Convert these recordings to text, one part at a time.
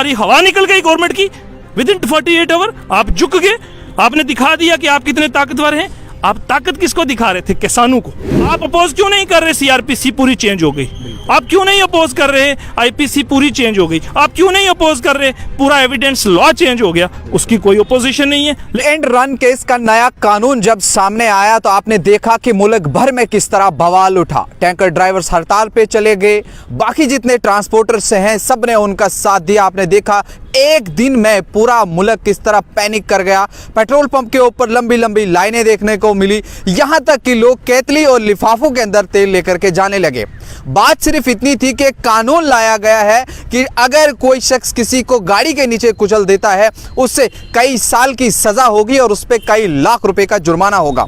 सारी हवा निकल गई गवर्नमेंट की विद इन 48 आवर। आप झुक गए, आपने दिखा दिया कि आप कितने ताकतवर हैं। आप ताकत किसको दिखा रहे थे? किसानों को। आप अपोज क्यों नहीं कर रहे? सीआरपीसी पूरी चेंज हो गई। आप क्यों नहीं अपोज कर रहे? आईपीसी पूरी चेंज हो गई। आप क्यों नहीं अपोज कर रहे? पूरा एविडेंस लॉ चेंज हो गया, उसकी कोई अपोजिशन नहीं है। एंड रन केस का नया कानून जब सामने आया तो आपने देखा कि मुल्क भर में किस तरह बवाल उठा। टैंकर ड्राइवर्स हड़ताल पे चले गए, बाकी जितने ट्रांसपोर्टर से हैं सब ने उनका साथ दिया। आपने देखा एक दिन में पूरा मुल्क किस तरह पैनिक कर गया। पेट्रोल पंप के ऊपर लंबी लंबी लाइनें देखने को मिली, यहां तक कि लोग केतली और लिफाफों के अंदर तेल लेकर के जाने लगे। बात सिर्फ इतनी थी कि कानून लाया गया है कि अगर कोई शख्स किसी को गाड़ी के नीचे कुचल देता है उससे कई साल की सजा होगी और उस पर कई लाख रुपए का जुर्माना होगा।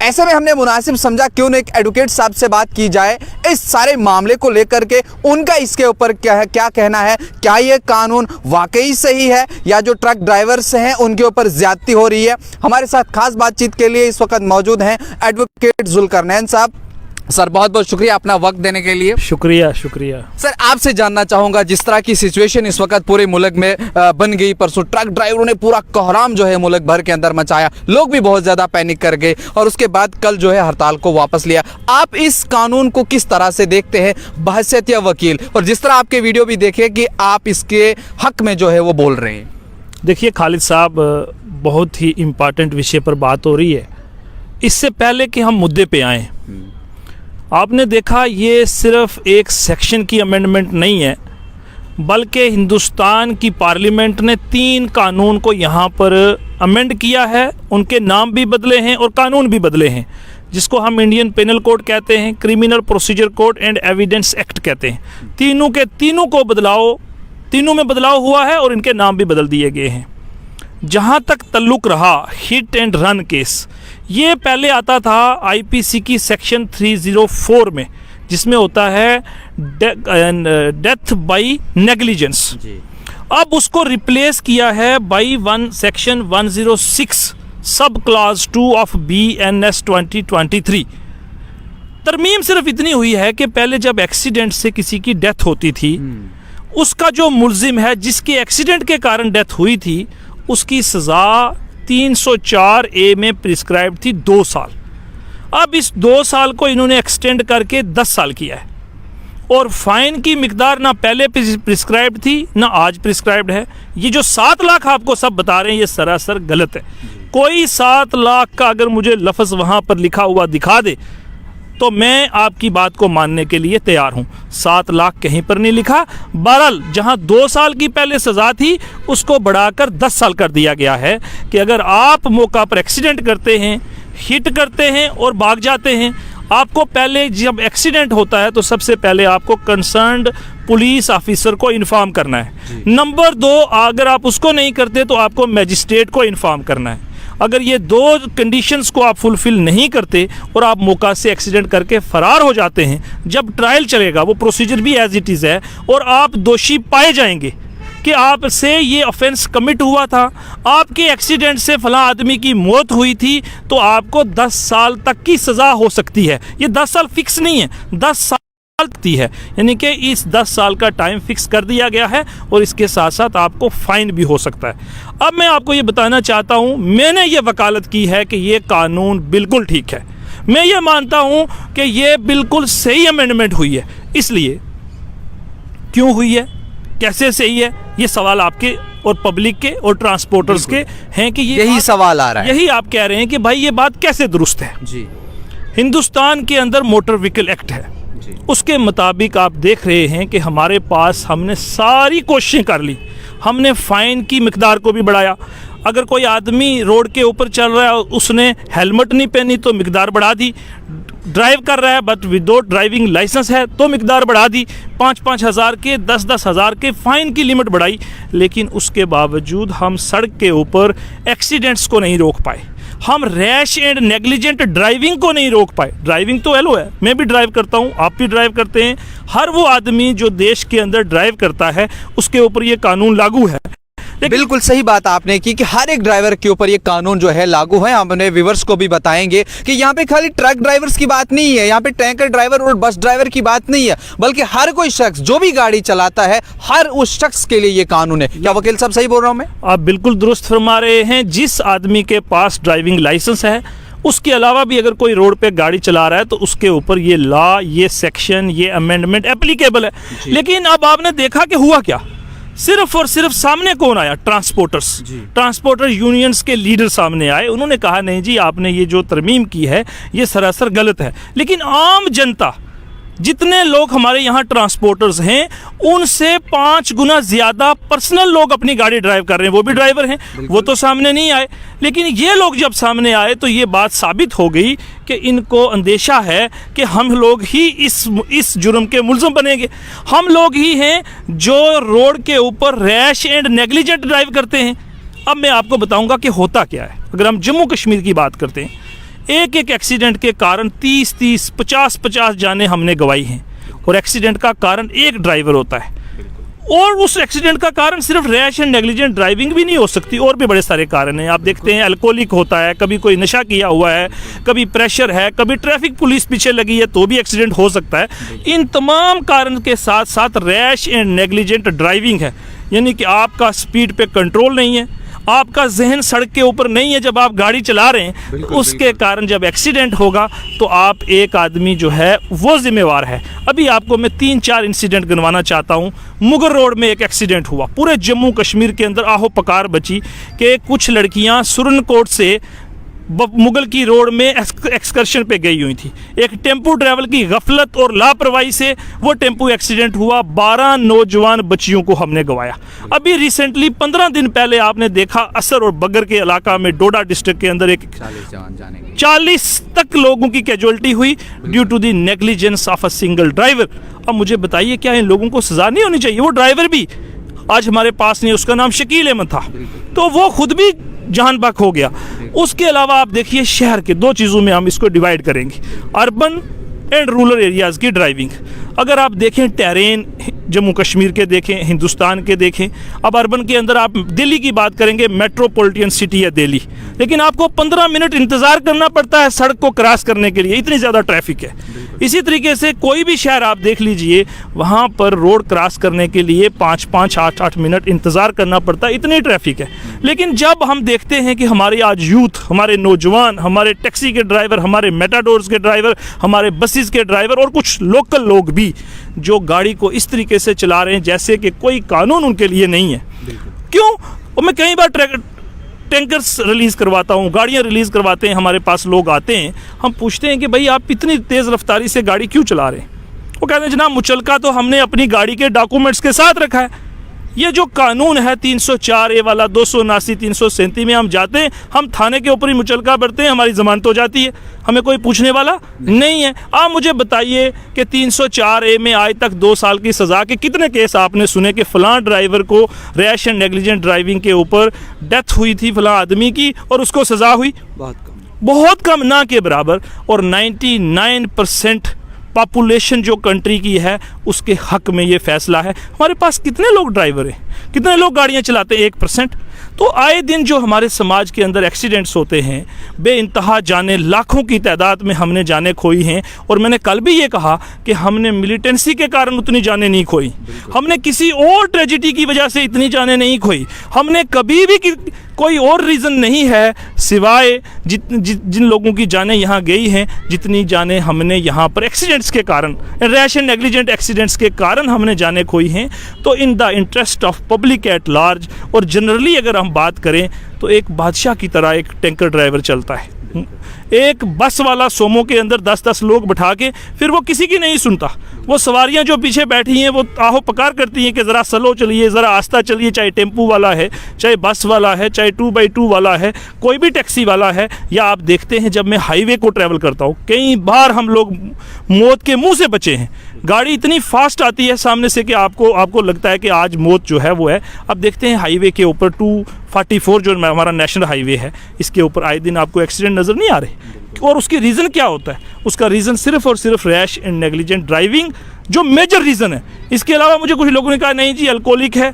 ऐसे में हमने मुनासिब समझा क्यों न एक एडवोकेट साहब से बात की जाए इस सारे मामले को लेकर के, उनका इसके ऊपर क्या कहना है। क्या यह कानून वाकई सही है या जो ट्रक ड्राइवर्स हैं उनके ऊपर ज्यादती हो रही है? हमारे साथ खास बातचीत के लिए इस वक्त मौजूद हैं एडवोकेट जुल्करनैन साहब। सर बहुत बहुत शुक्रिया अपना वक्त देने के लिए। शुक्रिया शुक्रिया। सर आपसे जानना चाहूंगा, जिस तरह की सिचुएशन इस वक्त पूरे मुल्क में बन गई, परसों ट्रक ड्राइवरों ने पूरा कोहराम जो है मुल्क भर के अंदर मचाया, लोग भी बहुत ज्यादा पैनिक कर गए और उसके बाद कल जो है हड़ताल को वापस लिया। आप इस कानून को किस तरह से देखते हैं बहैसियत या वकील, और जिस तरह आपके वीडियो भी देखे कि आप इसके हक में जो है वो बोल रहे हैं? देखिए खालिद साहब, बहुत ही इम्पोर्टेंट विषय पर बात हो रही है। इससे पहले कि हम मुद्दे पे आएँ, आपने देखा ये सिर्फ एक सेक्शन की अमेंडमेंट नहीं है, बल्कि हिंदुस्तान की पार्लियामेंट ने 3 कानून को यहाँ पर अमेंड किया है। उनके नाम भी बदले हैं और कानून भी बदले हैं, जिसको हम इंडियन पेनल कोड कहते हैं, criminal procedure code and evidence act कहते हैं। तीनों के तीनों को तीनों में बदलाव हुआ है और इनके नाम भी बदल दिए गए हैं। जहाँ तक तल्लुक रहा हिट एंड रन केस, ये पहले आता था आईपीसी की सेक्शन 304 में, जिसमें होता है डेथ बाय नेग्लिजेंस। अब उसको रिप्लेस किया है बाई सेक्शन 106 सब क्लास 2 ऑफ BNS 2023। तरमीम सिर्फ इतनी हुई है कि पहले जब एक्सीडेंट से किसी की डेथ होती थी, उसका जो मुल्जिम है जिसके एक्सीडेंट के कारण डेथ हुई थी, उसकी सज़ा 304A में प्रिस्क्राइब थी 2 साल। अब इस 2 साल को इन्होंने एक्सटेंड करके 10 साल किया है, और फाइन की मिकदार ना पहले प्रिस्क्राइब थी ना आज प्रिस्क्राइब्ड है। ये जो 7 लाख आपको सब बता रहे हैं ये सरासर गलत है। कोई 7 लाख का अगर मुझे लफ्ज़ वहाँ पर लिखा हुआ दिखा दे तो मैं आपकी बात को मानने के लिए तैयार हूँ। 7 लाख कहीं पर नहीं लिखा। बहरहाल जहाँ 2 साल की पहले सज़ा थी उसको बढ़ाकर 10 साल कर दिया गया है कि अगर आप मौका पर एक्सीडेंट करते हैं, हिट करते हैं और भाग जाते हैं, आपको पहले जब एक्सीडेंट होता है तो सबसे पहले आपको कंसर्न्ड पुलिस ऑफिसर को इन्फॉर्म करना है। नंबर 2, अगर आप उसको नहीं करते तो आपको मजिस्ट्रेट को इन्फॉर्म करना है। अगर ये 2 कंडीशंस को आप फुलफिल नहीं करते और आप मौका से एक्सीडेंट करके फ़रार हो जाते हैं, जब ट्रायल चलेगा वो प्रोसीजर भी एज इट इज़ है और आप दोषी पाए जाएंगे कि आपसे ये ऑफेंस कमिट हुआ था, आपके एक्सीडेंट से फलां आदमी की मौत हुई थी, तो आपको 10 साल तक की सज़ा हो सकती है। ये 10 साल फिक्स नहीं है, 10 साल है, यानी कि इस 10 साल का टाइम फिक्स कर दिया गया है और इसके साथ साथ आपको फाइन भी हो सकता है। अब मैं आपको ये बताना चाहता हूँ, मैंने ये वकालत की है कि ये कानून बिल्कुल ठीक है। मैं ये मानता हूँ कि ये बिल्कुल सही अमेंडमेंट हुई है। इसलिए क्यों हुई है, कैसे सही है, ये सवाल आपके और पब्लिक के और ट्रांसपोर्टर्स के हैं कि यही सवाल आ रहा है। यही आप कह रहे हैं कि भाई ये बात कैसे दुरुस्त है जी। हिंदुस्तान के अंदर मोटर व्हीकल एक्ट है, उसके मुताबिक आप देख रहे हैं कि हमारे पास हमने सारी कोशिशें कर ली। हमने फ़ाइन की मिकदार को भी बढ़ाया। अगर कोई आदमी रोड के ऊपर चल रहा है, उसने हेलमेट नहीं पहनी तो मिकदार बढ़ा दी। ड्राइव कर रहा है बट विदाउट ड्राइविंग लाइसेंस है तो मिकदार बढ़ा दी। 5-5 हज़ार के 10-10 हज़ार के फ़ाइन की लिमिट बढ़ाई। लेकिन उसके बावजूद हम सड़क के ऊपर एक्सीडेंट्स को नहीं रोक पाए, हम रैश एंड नेग्लिजेंट ड्राइविंग को नहीं रोक पाए। ड्राइविंग तो एलो है, मैं भी ड्राइव करता हूँ, आप भी ड्राइव करते हैं। हर वो आदमी जो देश के अंदर ड्राइव करता है उसके ऊपर ये कानून लागू है। बिल्कुल सही बात आपने की कि हर एक ड्राइवर के ऊपर ये कानून जो है लागू है। हमने व्यूअर्स को भी बताएंगे कि यहाँ पे खाली ट्रक ड्राइवर्स की बात नहीं है, यहाँ पे टैंकर ड्राइवर और बस ड्राइवर की बात नहीं है, बल्कि हर कोई शख्स जो भी गाड़ी चलाता है हर उस शख्स के लिए ये कानून है। क्या वकील साहब सही बोल रहा हूँ मैं? आप बिल्कुल दुरुस्त फरमा रहे हैं। जिस आदमी के पास ड्राइविंग लाइसेंस है, उसके अलावा भी अगर कोई रोड पे गाड़ी चला रहा है तो उसके ऊपर ये लॉ, ये सेक्शन, ये अमेंडमेंट एप्लीकेबल है। लेकिन अब आपने देखा कि हुआ क्या, सिर्फ और सिर्फ सामने कौन आया? ट्रांसपोर्टर्स, ट्रांसपोर्टर यूनियंस के लीडर सामने आए। उन्होंने कहा नहीं जी, आपने ये जो तरमीम की है ये सरासर गलत है। लेकिन आम जनता, जितने लोग हमारे यहाँ ट्रांसपोर्टर्स हैं, उनसे 5 गुना ज़्यादा पर्सनल लोग अपनी गाड़ी ड्राइव कर रहे हैं, वो भी ड्राइवर हैं, वो तो सामने नहीं आए। लेकिन ये लोग जब सामने आए तो ये बात साबित हो गई कि इनको अंदेशा है कि हम लोग ही इस जुर्म के मुल्ज़िम बनेंगे। हम लोग ही हैं जो रोड के ऊपर रैश एंड नेग्लिजेंट ड्राइव करते हैं। अब मैं आपको बताऊंगा कि होता क्या है। अगर हम जम्मू कश्मीर की बात करते हैं, एक एक एक्सीडेंट के कारण 30-30, 50-50 जानें हमने गंवाई हैं, और एक्सीडेंट का कारण एक ड्राइवर होता है। और उस एक्सीडेंट का कारण सिर्फ रैश एंड नेग्लिजेंट ड्राइविंग भी नहीं हो सकती, और भी बड़े सारे कारण हैं। आप देखते हैं अल्कोहलिक होता है, कभी कोई नशा किया हुआ है, कभी प्रेशर है, कभी ट्रैफिक पुलिस पीछे लगी है तो भी एक्सीडेंट हो सकता है। इन तमाम कारण के साथ साथ रैश एंड नेग्लिजेंट ड्राइविंग है, यानी कि आपका स्पीड पे कंट्रोल नहीं है, आपका जहन सड़क के ऊपर नहीं है जब आप गाड़ी चला रहे हैं, उसके कारण जब एक्सीडेंट होगा तो आप एक आदमी जो है वो जिम्मेवार है। अभी आपको मैं 3-4 इंसिडेंट गिनवाना चाहता हूँ। मुगल रोड में एक एक्सीडेंट हुआ, पूरे जम्मू कश्मीर के अंदर आहो पकार बची कि कुछ लड़कियाँ सुरनकोट से मुगल की रोड में एक्सकर्शन पे गई हुई थी। एक टेम्पो ड्राइवर की गफलत और लापरवाही से वो टेम्पो एक्सीडेंट हुआ, 12 नौजवान बच्चियों को हमने गंवाया। अभी रिसेंटली 15 दिन पहले आपने देखा असर और बगर के इलाका में, डोडा डिस्ट्रिक्ट के अंदर, एक 40 तक लोगों की कैजुअलिटी हुई due to the negligence of a single driver. अब मुझे बताइए, क्या इन लोगों को सजा नहीं होनी चाहिए? वो ड्राइवर भी आज हमारे पास नहीं, उसका नाम शकील अहमद था, तो वो खुद भी जहान बक हो गया। उसके अलावा आप देखिए, शहर के 2 चीज़ों में हम इसको डिवाइड करेंगे, अर्बन एंड रूरल एरियाज़ की ड्राइविंग। अगर आप देखें टेरेन जम्मू कश्मीर के देखें, हिंदुस्तान के देखें, अब अर्बन के अंदर आप दिल्ली की बात करेंगे, मेट्रोपॉलिटन सिटी है दिल्ली, लेकिन आपको 15 मिनट इंतज़ार करना पड़ता है सड़क को क्रॉस करने के लिए, इतनी ज़्यादा ट्रैफिक है। इसी तरीके से कोई भी शहर आप देख लीजिए, वहाँ पर रोड क्रॉस करने के लिए 5-5, 8-8 मिनट इंतज़ार करना पड़ता है, इतनी ट्रैफिक है। लेकिन जब हम देखते हैं कि हमारे आज यूथ, हमारे नौजवान, हमारे टैक्सी के ड्राइवर, हमारे मेटाडोर्स के ड्राइवर, हमारे बसेस के ड्राइवर और कुछ लोकल लोग भी जो गाड़ी को इस तरीके से चला रहे हैं जैसे कि कोई कानून उनके लिए नहीं है। क्यों? और मैं कई बार टैंकर्स रिलीज़ करवाता हूँ, गाड़ियाँ रिलीज़ करवाते हैं, हमारे पास लोग आते हैं, हम पूछते हैं कि भाई आप इतनी तेज़ रफ्तारी से गाड़ी क्यों चला रहे हैं? वो कहते हैं जनाब मुचलका तो हमने अपनी गाड़ी के डॉक्यूमेंट्स के साथ रखा है। ये जो कानून है 304A वाला, 279, 337 में हम जाते हैं, हम थाने के ऊपर ही मुचलका भरते हैं, हमारी ज़मानत हो जाती है, हमें कोई पूछने वाला नहीं है। आप मुझे बताइए कि 304A में आज तक 2 साल की सज़ा के कितने केस आपने सुने कि फ़लाँ ड्राइवर को रैश एंड नेग्लिजेंट ड्राइविंग के ऊपर डेथ हुई थी फ़लाँ आदमी की और उसको सज़ा हुई? बहुत कम, ना के बराबर। और 99% पॉपुलेशन जो कंट्री की है उसके हक में ये फैसला है। हमारे पास कितने लोग ड्राइवर हैं, कितने लोग गाड़ियाँ चलाते हैं? 1%। तो आए दिन जो हमारे समाज के अंदर एक्सीडेंट्स होते हैं, बेइंतहा जाने, लाखों की तादाद में हमने जाने खोई हैं। और मैंने कल भी ये कहा कि हमने मिलिटेंसी के कारण उतनी जाने नहीं खोई, हमने किसी और ट्रेजिडी की वजह से इतनी जाने नहीं खोई, हमने कभी भी कोई और रीज़न नहीं है सिवाय जिन लोगों की जानें यहाँ गई हैं, जितनी जानें हमने यहाँ पर एक्सीडेंट्स के कारण, रैश एंड नेग्लिजेंट एक्सीडेंट्स के कारण हमने जानें खोई हैं। तो in the interest of public at large, और जनरली अगर हम बात करें तो एक बादशाह की तरह एक टैंकर ड्राइवर चलता है। एक बस वाला सोमो के अंदर 10-10 लोग बैठा के फिर वो किसी की नहीं सुनता। वो सवारियां जो पीछे बैठी हैं वो आहो पकार करती हैं कि ज़रा स्लो चलिए, ज़रा आस्ता चलिए, चाहे टेम्पू वाला है, चाहे बस वाला है, चाहे 2x2 वाला है, कोई भी टैक्सी वाला है। या आप देखते हैं जब मैं हाईवे को ट्रैवल करता हूँ, कई बार हम लोग मौत के मुंह से बचे हैं। गाड़ी इतनी फास्ट आती है सामने से कि आपको लगता है कि आज मौत जो है वो है। अब देखते हैं हाईवे के ऊपर 244 जो हमारा नेशनल हाईवे है, इसके ऊपर आए दिन आपको एक्सीडेंट नज़र नहीं आ रहे। और उसकी रीज़न क्या होता है? उसका रीज़न सिर्फ और सिर्फ रैश एंड नेग्लिजेंट ड्राइविंग जो मेजर रीज़न है। इसके अलावा मुझे कुछ लोगों ने कहा नहीं जी अल्कोहलिक है,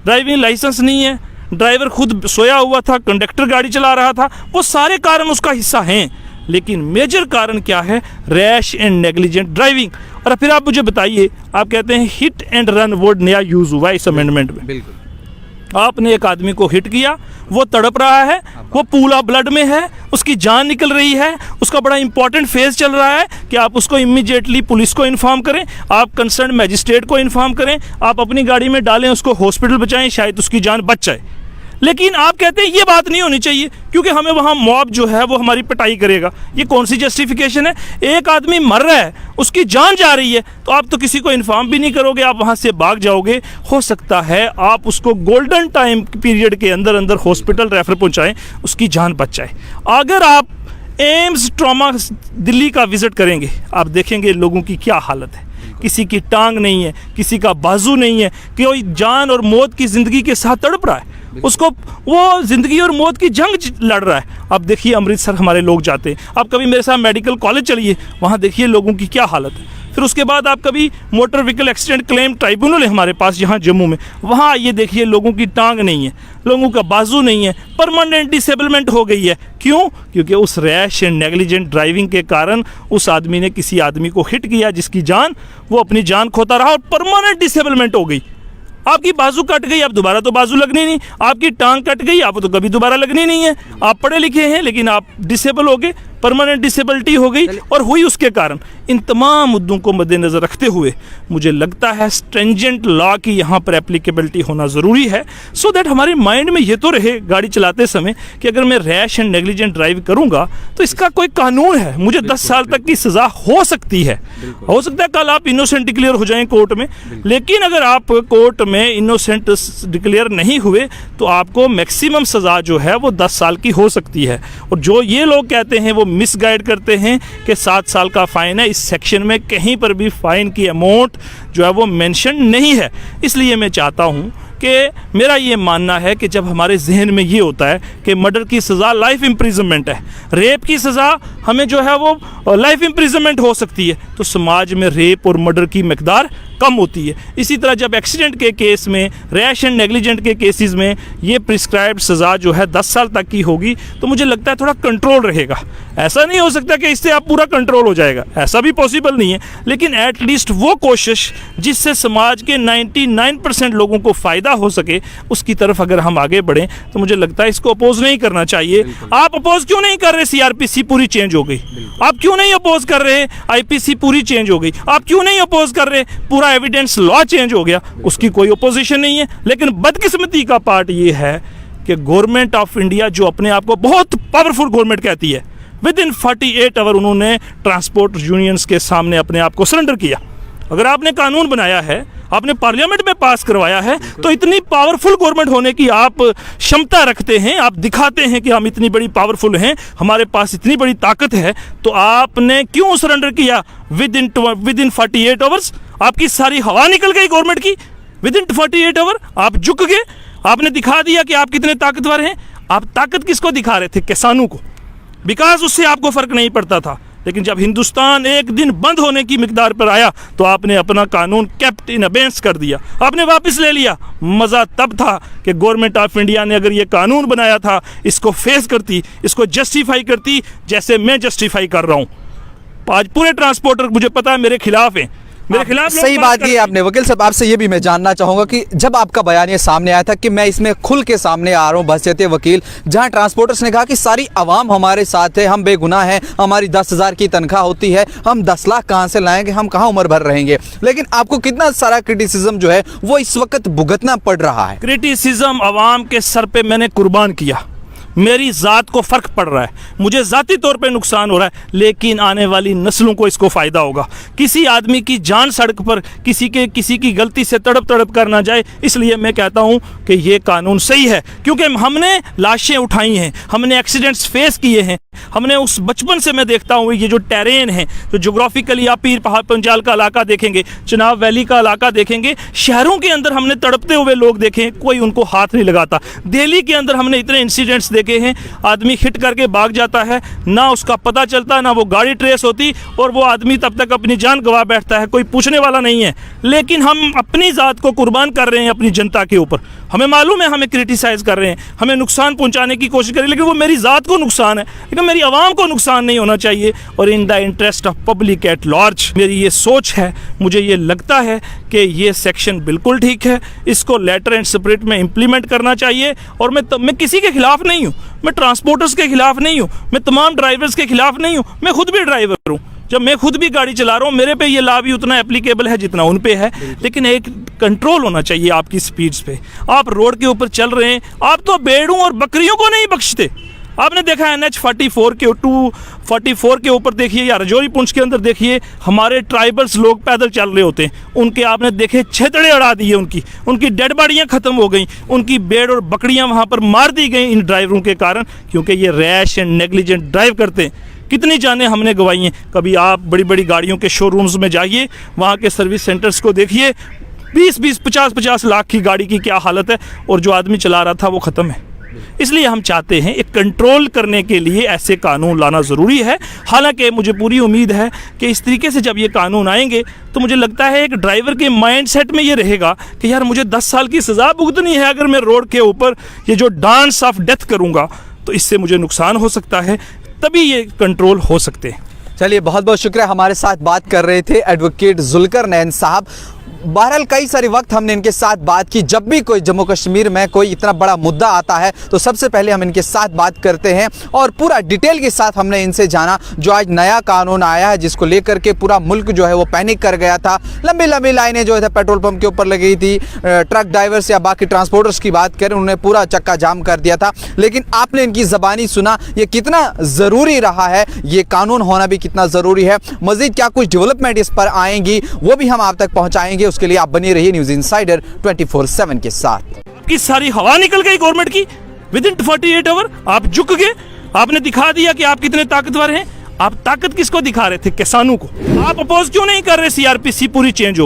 ड्राइविंग लाइसेंस नहीं है, ड्राइवर खुद सोया हुआ था, कंडक्टर गाड़ी चला रहा था, वो सारे कारण उसका हिस्सा हैं। लेकिन मेजर कारण क्या है? Rash and negligent driving. और फिर आप मुझे बताइए, आप कहते हैं हिट एंड रन वर्ड नया यूज़ हुआ इस अमेंडमेंट में। बिल्कुल। आपने एक आदमी को हिट किया, वो तड़प रहा है, वो पूरा ब्लड में है, उसकी जान निकल रही है, उसका बड़ा इंपॉर्टेंट फेज चल रहा है कि आप उसको इमीडिएटली पुलिस को इन्फॉर्म करें, आप कंसर्न मैजिस्ट्रेट को इन्फॉर्म करें, आप अपनी गाड़ी में डालें, उसको हॉस्पिटल पहुंचाएं, शायद उसकी जान बच जाए। लेकिन आप कहते हैं ये बात नहीं होनी चाहिए क्योंकि हमें वहाँ मॉब जो है वो हमारी पिटाई करेगा। ये कौन सी जस्टिफिकेशन है? एक आदमी मर रहा है, उसकी जान जा रही है, तो आप तो किसी को इन्फॉर्म भी नहीं करोगे, आप वहाँ से भाग जाओगे। हो सकता है आप उसको गोल्डन टाइम पीरियड के अंदर अंदर हॉस्पिटल रेफर पहुँचाएँ, उसकी जान बच जाए। अगर आप एम्स ट्रॉमा दिल्ली का विज़िट करेंगे, आप देखेंगे लोगों की क्या हालत है। किसी की टांग नहीं है, किसी का बाजू नहीं है, कोई जान और मौत की ज़िंदगी के साथ तड़प रहा है, उसको वो ज़िंदगी और मौत की जंग लड़ रहा है। अब देखिए अमृतसर हमारे लोग जाते हैं, आप कभी मेरे साथ मेडिकल कॉलेज चलिए, वहाँ देखिए लोगों की क्या हालत है। फिर उसके बाद आप कभी motor vehicle accident claim tribunal है हमारे पास यहाँ जम्मू में, वहाँ ये देखिए लोगों की टांग नहीं है, लोगों का बाजू नहीं है, परमानेंट डिसेबलमेंट हो गई है। क्यों? क्योंकि उस रैश एंड नेग्लिजेंट ड्राइविंग के कारण उस आदमी ने किसी आदमी को हिट किया जिसकी जान, वो अपनी जान खोता रहा और परमानेंट डिसेबलमेंट हो गई। आपकी बाजू कट गई, आप दोबारा तो बाजू लगनी नहीं, आपकी टांग कट गई, आप तो कभी दोबारा लगनी नहीं है। आप पढ़े लिखे हैं लेकिन आप डिसेबल हो गए, परमानेंट डिसेबिलिटी हो गई और हुई उसके कारण। इन तमाम मुद्दों को मद्देनज़र रखते हुए मुझे लगता है स्ट्रेंजेंट लॉ की यहाँ पर एप्लीकेबिलिटी होना ज़रूरी है, सो दैट हमारे माइंड में ये तो रहे गाड़ी चलाते समय कि अगर मैं रैश एंड नेग्लिजेंट ड्राइव करूँगा तो इसका कोई कानून है, मुझे 10 साल तक की सज़ा हो सकती है। हो सकता है कल आप इनोसेंट डिक्लेयर हो जाएं कोर्ट में, लेकिन अगर आप कोर्ट में इनोसेंट डिक्लेयर नहीं हुए तो आपको मैक्सिमम सज़ा जो है वो 10 साल की हो सकती है। और जो ये लोग कहते हैं वो मिसगाइड करते हैं कि 7 साल का फ़ाइन है, इस सेक्शन में कहीं पर भी फ़ाइन की अमाउंट जो है वो मेंशन नहीं है। इसलिए मैं चाहता हूँ कि मेरा ये मानना है कि जब हमारे जहन में ये होता है कि मर्डर की सज़ा लाइफ इम्प्रिजनमेंट है, रेप की सज़ा हमें जो है वो लाइफ इम्प्रिजनमेंट हो सकती है, तो समाज में रेप और मर्डर की मकदार कम होती है। इसी तरह जब एक्सीडेंट के केस में, रैश एंड नेग्लिजेंट के केसेस में ये प्रिस्क्राइब्ड सज़ा जो है 10 साल तक की होगी तो मुझे लगता है थोड़ा कंट्रोल रहेगा। ऐसा नहीं हो सकता कि इससे आप पूरा कंट्रोल हो जाएगा, ऐसा भी पॉसिबल नहीं है, लेकिन एटलीस्ट वो कोशिश जिससे समाज के 99% लोगों को फ़ायदा हो सके उसकी तरफ अगर हम आगे बढ़ें तो मुझे लगता है इसको अपोज नहीं करना चाहिए। आप अपोज क्यों नहीं कर रहे? CRPC पूरी चेंज हो गई। आप क्यों नहीं अपोज कर रहे? IPC पूरी चेंज हो गई। आप क्यों नहीं अपोज कर रहे? पूरा एविडेंस लॉ चेंज हो गया, उसकी कोई अपोजिशन नहीं है। लेकिन बदकिस्मती का पार्ट ये है कि गवर्नमेंट ऑफ इंडिया जो अपने आप को बहुत पावरफुल गवर्नमेंट कहती है, विद इन 48 आवर उन्होंने ट्रांसपोर्ट यूनियंस के सामने अपने आप को सरेंडर किया। अगर आपने कानून बनाया है, आपने पार्लियामेंट में पास करवाया है, तो इतनी पावरफुल गवर्नमेंट होने की आप क्षमता रखते हैं, आप दिखाते हैं कि हम इतनी बड़ी पावरफुल हैं, हमारे पास इतनी बड़ी ताकत है, तो आपने क्यों सरेंडर किया विद इन 48 आवर्स? आपकी सारी हवा निकल गई गवर्नमेंट की। विद इन 48 आवर आप झुक गए, आपने दिखा दिया कि आप कितने ताकतवर हैं। आप ताकत किसको दिखा रहे थे? किसानों को, बिकॉज उससे आपको फर्क नहीं पड़ता था। लेकिन जब हिंदुस्तान एक दिन बंद होने की मिकदार पर आया तो आपने अपना कानून केप्ट इन अबेंस कर दिया, आपने वापस ले लिया। मज़ा तब था कि गवर्नमेंट ऑफ इंडिया ने अगर ये कानून बनाया था, इसको फेस करती, इसको जस्टिफाई करती जैसे मैं जस्टिफाई कर रहा हूँ। आज पूरे ट्रांसपोर्टर मुझे पता है मेरे खिलाफ हैं, मेरे खिलाफ सही बात की आपने। वकील साहब, आपसे ये भी मैं जानना चाहूंगा कि जब आपका बयान ये सामने आया था कि मैं इसमें खुल के सामने आ रहा हूँ बहसीत वकील, जहां ट्रांसपोर्टर्स ने कहा कि सारी आवाम हमारे साथ है, हम बेगुनाह हैं, हमारी 10,000 की तनख्वाह होती है, हम 10 लाख कहाँ से लाएंगे, हम कहाँ उम्र भर रहेंगे, लेकिन आपको कितना सारा क्रिटिसिज्म जो है वो इस वक्त भुगतना पड़ रहा है। क्रिटिसिज्म आवाम के सर पे मैंने कुर्बान किया, मेरी ज़ात को फ़र्क पड़ रहा है, मुझे ज़ाती तौर पे नुकसान हो रहा है, लेकिन आने वाली नस्लों को इसको फ़ायदा होगा। किसी आदमी की जान सड़क पर किसी की गलती से तड़प कर ना जाए, इसलिए मैं कहता हूँ कि ये कानून सही है। क्योंकि हमने लाशें उठाई हैं, हमने एक्सीडेंट्स फेस किए हैं, हमने उस बचपन से मैं देखता हूँ ये जो टेरेन है, तो जोग्राफिकली आप पीर पहाड़ पंजाल का इलाका देखेंगे, चिनाब वैली का इलाका देखेंगे, शहरों के अंदर हमने तड़पते हुए लोग देखे, कोई उनको हाथ नहीं लगाता। दिल्ली के अंदर हमने इतने इंसिडेंट्स देखे हैं, आदमी हिट करके भाग जाता है, ना उसका पता चलता, ना वो गाड़ी ट्रेस होती, और वो आदमी तब तक अपनी जान गंवा बैठता है, कोई पूछने वाला नहीं है। लेकिन हम अपनी ज़ात को कुर्बान कर रहे हैं अपनी जनता के ऊपर। हमें मालूम है हमें क्रिटिसाइज कर रहे हैं, हमें नुकसान पहुंचाने की कोशिश कर रहे हैं, लेकिन वो मेरी ज़ात को नुकसान है, लेकिन मेरी आवाम को नुकसान नहीं होना चाहिए। और in the interest of public at large मेरी ये सोच है, मुझे ये लगता है कि ये सेक्शन बिल्कुल ठीक है, इसको लेटर एंड स्पिरिट में इम्प्लीमेंट करना चाहिए। और मैं किसी के खिलाफ नहीं हूँ, मैं ट्रांसपोर्टर्स के खिलाफ नहीं हूँ, मैं तमाम ड्राइवर्स के खिलाफ नहीं हूँ, मैं खुद भी ड्राइवर हूँ। जब मैं खुद भी गाड़ी चला रहा हूँ मेरे पे ये लॉ भी उतना एप्लीकेबल है जितना उन पे है, लेकिन एक कंट्रोल होना चाहिए आपकी स्पीड्स पे। आप रोड के ऊपर चल रहे हैं, आप तो भेड़ों और बकरियों को नहीं बख्शते। आपने देखा NH 44 के 244 के ऊपर देखिए, या रजौरी पुंछ के अंदर देखिए, हमारे ट्राइबल्स लोग पैदल चल रहे होते हैं, उनके आपने देखे छेतड़े उड़ा दिए, उनकी डेड बॉडियाँ ख़त्म हो गई, उनकी भेड़ और बकरियाँ वहाँ पर मार दी गई इन ड्राइवरों के कारण, क्योंकि ये रैश एंड नेग्लिजेंट ड्राइव करते हैं। कितनी जानें हमने गंवाई हैं। कभी आप बड़ी बड़ी गाड़ियों के शोरूम्स में जाइए, वहाँ के सर्विस सेंटर्स को देखिए, 20-20, 50-50 लाख की गाड़ी की क्या हालत है, और जो आदमी चला रहा था वो ख़त्म है। इसलिए हम चाहते हैं एक कंट्रोल करने के लिए ऐसे कानून लाना ज़रूरी है। हालांकि मुझे पूरी उम्मीद है कि इस तरीके से जब ये कानून आएंगे तो मुझे लगता है एक ड्राइवर के माइंड सेट में ये रहेगा कि यार मुझे 10 साल की सज़ा भुगतनी है अगर मैं रोड के ऊपर ये जो डांस ऑफ डेथ करूँगा, तो इससे मुझे नुकसान हो सकता है, तभी ये कंट्रोल हो सकते हैं। चलिए, बहुत बहुत शुक्रिया। हमारे साथ बात कर रहे थे एडवोकेट जुल्करनैन साहब। बहरहाल कई सारी वक्त हमने इनके साथ बात की। जब भी कोई जम्मू कश्मीर में कोई इतना बड़ा मुद्दा आता है तो सबसे पहले हम इनके साथ बात करते हैं, और पूरा डिटेल के साथ हमने इनसे जाना जो आज नया कानून आया है जिसको लेकर के पूरा मुल्क जो है वो पैनिक कर गया था। लंबी लंबी लाइनें जो है पेट्रोल पंप के ऊपर लगी थी, ट्रक ड्राइवर्स या बाकी ट्रांसपोर्टर्स की बात करें, उन्होंने पूरा चक्का जाम कर दिया था। लेकिन आपने इनकी ज़बानी सुना, ये कितना ज़रूरी रहा है, ये कानून होना भी कितना ज़रूरी है। मज़ीद क्या कुछ डेवलपमेंट इस पर आएंगी वो भी हम आप तक पहुँचाएंगे। उसके लिए आप बने रहिए न्यूज़ इनसाइडर 24/7 के साथ। की सारी हवा निकल गई गवर्नमेंट की विदिन 48 आवर। आप झुक गए, आपने दिखा दिया कि आप कितने ताकतवर हैं। आप ताकत किसको दिखा रहे थे? किसानों को। आप अपोज क्यों नहीं कर रहे? CRPC पूरी चेंज हो गई।